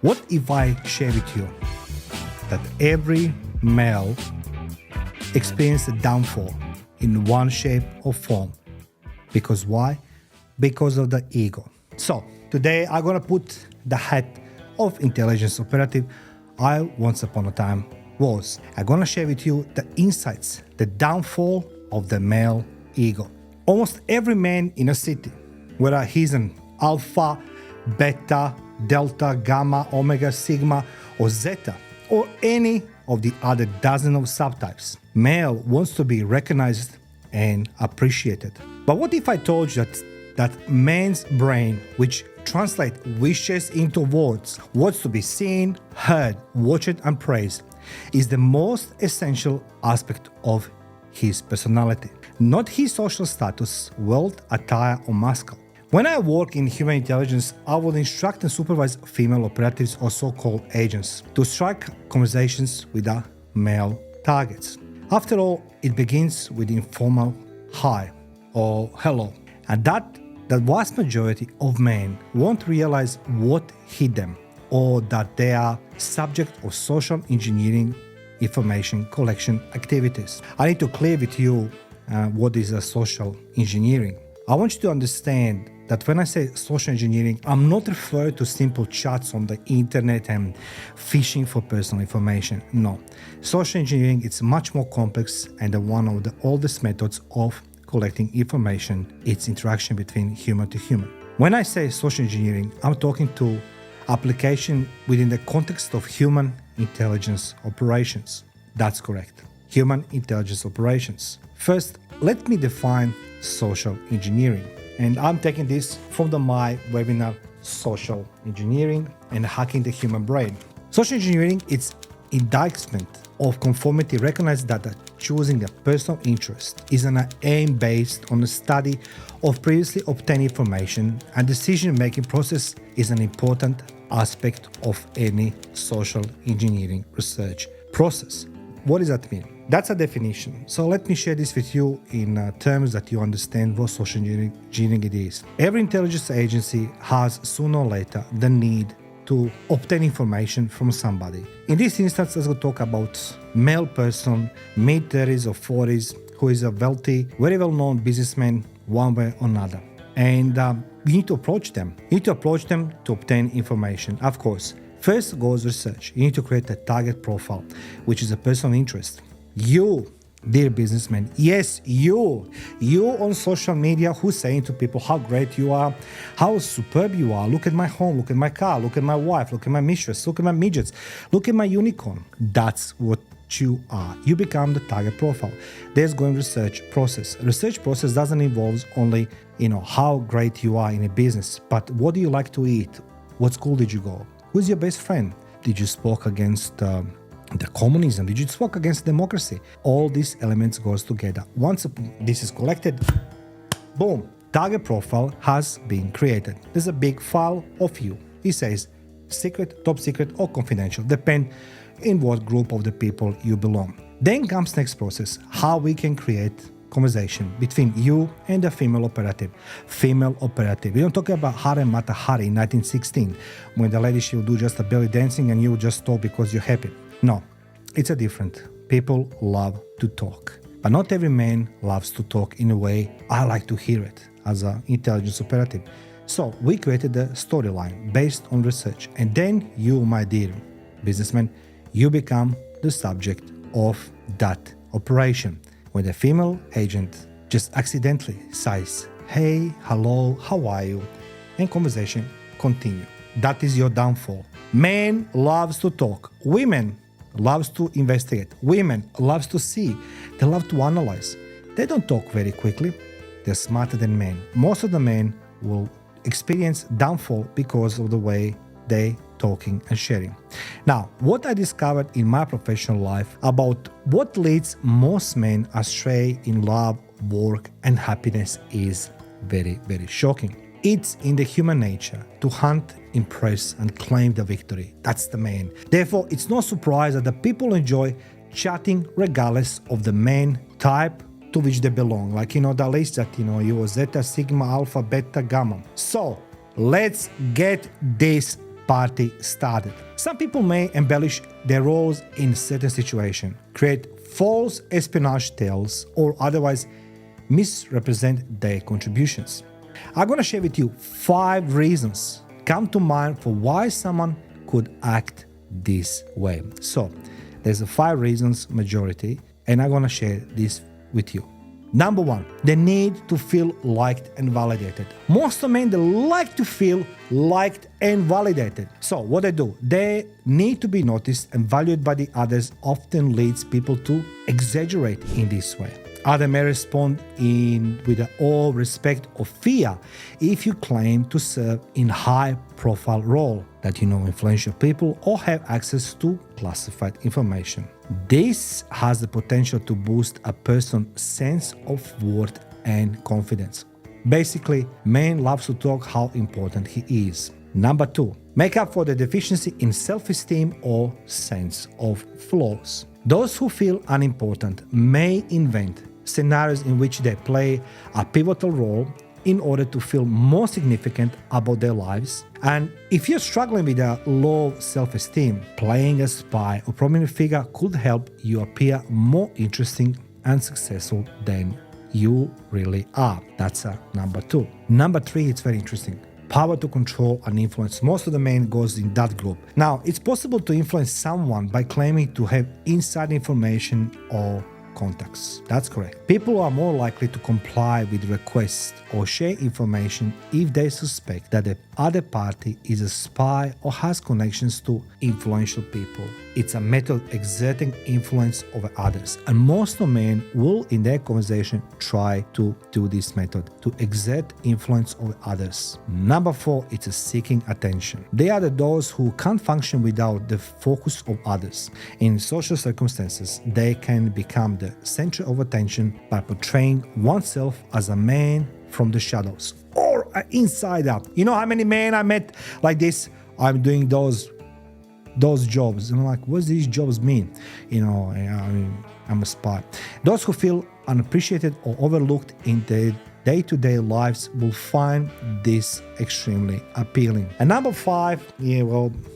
What if I share with you that every male experiences a downfall in one shape or form? Because why? Because of the ego. So today I'm gonna put the hat of intelligence operative I once upon a time was. I'm gonna share with you the insights, the downfall of the male ego. Almost every man in a city, whether he's an alpha, beta, delta, gamma, omega, sigma, or zeta, or any of the other dozen of subtypes, male wants to be recognized and appreciated. But what if I told you that man's brain, which translates wishes into words, wants to be seen, heard, watched, and praised, is the most essential aspect of his personality, not his social status, wealth, attire, or muscle. When I work in human intelligence, I will instruct and supervise female operatives or so-called agents to strike conversations with the male targets. After all, it begins with informal hi or hello, and that the vast majority of men won't realize what hit them or that they are subject of social engineering information collection activities. I need to clear with you what is a social engineering. I want you to understand that when I say social engineering, I'm not referring to simple chats on the internet and phishing for personal information. No. Social engineering is much more complex and one of the oldest methods of collecting information. It's interaction between human to human. When I say social engineering, I'm talking to application within the context of human intelligence operations. That's correct. Human intelligence operations. First, let me define social engineering. And I'm taking this from my webinar, Social Engineering and Hacking the Human Brain. Social engineering is indictment of conformity recognized that choosing a personal interest is an aim based on the study of previously obtained information, and decision-making process is an important aspect of any social engineering research process. What does that mean? That's a definition. So let me share this with you in terms that you understand what social engineering it is. Every intelligence agency has sooner or later the need to obtain information from somebody. In this instance, let's talk about male person, mid-30s or 40s, who is a wealthy, very well-known businessman one way or another. And you need to approach them. You need to approach them to obtain information. Of course, first goes research. You need to create a target profile, which is a personal interest. You, dear businessman, yes, you on social media who's saying to people how great you are, how superb you are, look at my home, look at my car, look at my wife, look at my mistress, look at my midgets, look at my unicorn. That's what you are. You become the target profile. There's going research process. Research process doesn't involve only, how great you are in a business, but what do you like to eat? What school did you go? Who's your best friend? Did you spoke against the communism? Did you spoke against democracy? All these elements goes together. Once this is collected, boom, target profile has been created. There's a big file of you. It says secret, top secret, or confidential, depend in what group of the people you belong. Then comes next process, how we can create conversation between you and the female operative. Female operative. We don't talk about Harem Mata Hari in 1916, when the lady, she will do just a belly dancing and you just talk because you're happy. No, it's a different. People love to talk. But not every man loves to talk in a way I like to hear it as an intelligence operative. So we created the storyline based on research. And then you, my dear businessman, you become the subject of that operation. When the female agent just accidentally says, hey, hello, how are you? And conversation continue. That is your downfall. Men loves to talk. Women loves to investigate. Women loves to see. They love to analyze. They don't talk very quickly. They're smarter than men. Most of the men will experience downfall because of the way they talking and sharing. Now, what I discovered in my professional life about what leads most men astray in love, work, and happiness is very, very shocking. It's in the human nature to hunt, impress, and claim the victory. That's the man. Therefore, it's no surprise that the people enjoy chatting regardless of the main type to which they belong. Like, the list that, you are Zeta, Sigma, Alpha, Beta, Gamma. So, let's get this party started. Some people may embellish their roles in certain situations, create false espionage tales, or otherwise misrepresent their contributions. I'm going to share with you 5 reasons come to mind for why someone could act this way. So, there's 5 reasons, majority, and I'm going to share this with you. Number 1, the need to feel liked and validated. Most of men, they like to feel liked and validated. So what they do, they need to be noticed and valued by the others, often leads people to exaggerate in this way. Others may respond with awe, respect, or fear if you claim to serve in high-profile role, that you know influential people or have access to classified information. This has the potential to boost a person's sense of worth and confidence. Basically, man loves to talk how important he is. Number 2, make up for the deficiency in self-esteem or sense of flaws. Those who feel unimportant may invent scenarios in which they play a pivotal role in order to feel more significant about their lives. And if you're struggling with a low self-esteem, playing a spy or prominent figure could help you appear more interesting and successful than you really are. That's number 2. Number 3, it's very interesting. Power to control and influence. Most of the men goes in that group. Now, it's possible to influence someone by claiming to have inside information or contacts. That's correct. People are more likely to comply with requests or share information if they suspect that the other party is a spy or has connections to influential people. It's a method exerting influence over others, and most of men will in their conversation try to do this method to exert influence over others. Number 4, it's a seeking attention. They are those who can't function without the focus of others. In social circumstances, they can become the center of attention by portraying oneself as a man from the shadows or an insider. You know how many men I met like this? I'm doing those jobs. And I'm like, what does these jobs mean? I'm a spy. Those who feel unappreciated or overlooked in their day-to-day lives will find this extremely appealing. And number 5,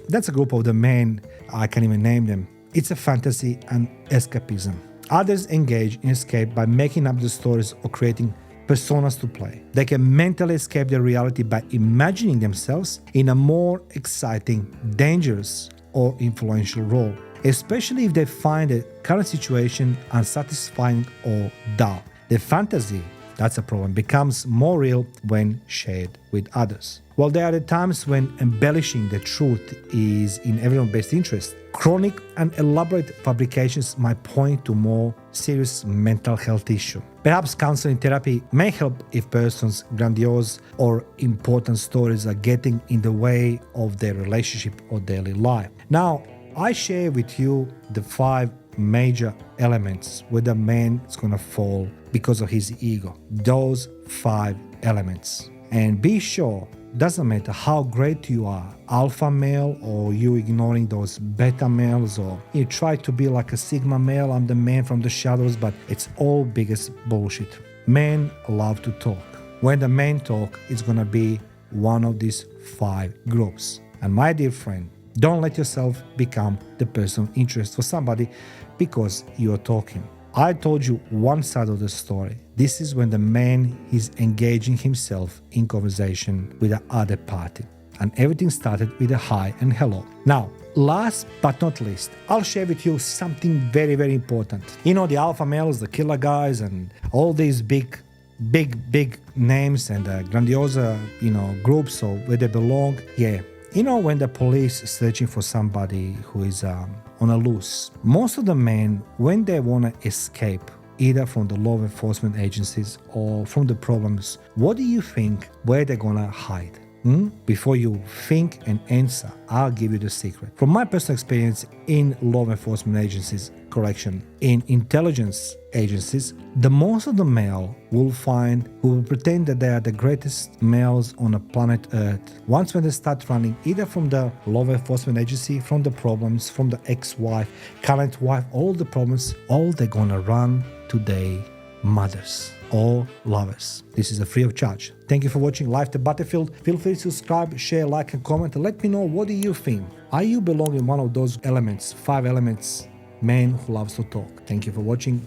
that's a group of the men, I can't even name them. It's a fantasy and escapism. Others engage in escape by making up the stories or creating personas to play. They can mentally escape their reality by imagining themselves in a more exciting, dangerous, or influential role, especially if they find the current situation unsatisfying or dull. The fantasy, that's a problem, becomes more real when shared with others. Well, there are the times when embellishing the truth is in everyone's best interest. Chronic and elaborate fabrications might point to more serious mental health issue. Perhaps counseling therapy may help if persons' grandiose or important stories are getting in the way of their relationship or daily life. Now, I share with you the 5 major elements where the man is going to fall because of his ego. Those 5 elements. And be sure, doesn't matter how great you are, alpha male, or you ignoring those beta males, or you try to be like a sigma male, I'm the man from the shadows, but it's all biggest bullshit. Men love to talk. When the men talk, it's gonna be one of these 5 groups. And my dear friend, don't let yourself become the person of interest for somebody because you're talking. I told you one side of the story. This is when the man is engaging himself in conversation with the other party. And everything started with a hi and hello. Now, last but not least, I'll share with you something very, very important. You know, the alpha males, the killer guys, and all these big names and grandiose, groups or where they belong. Yeah. You know, when the police is searching for somebody who is on a loose, most of the men, when they want to escape either from the law enforcement agencies or from the problems, what do you think where they're going to hide? Before you think and answer, I'll give you the secret. From my personal experience in law enforcement agencies, in intelligence agencies, the most of the male will find who will pretend that they are the greatest males on the planet Earth. Once when they start running either from the law enforcement agency, from the problems, from the ex-wife, current wife, all the problems, all they're gonna run to their mothers. all lovers. This is a free of charge. Thank you for watching Life the Battlefield. Feel free to subscribe, share, like and comment and let me know, what do you think? Are you belong in one of those elements, 5 elements, man who loves to talk? Thank you for watching.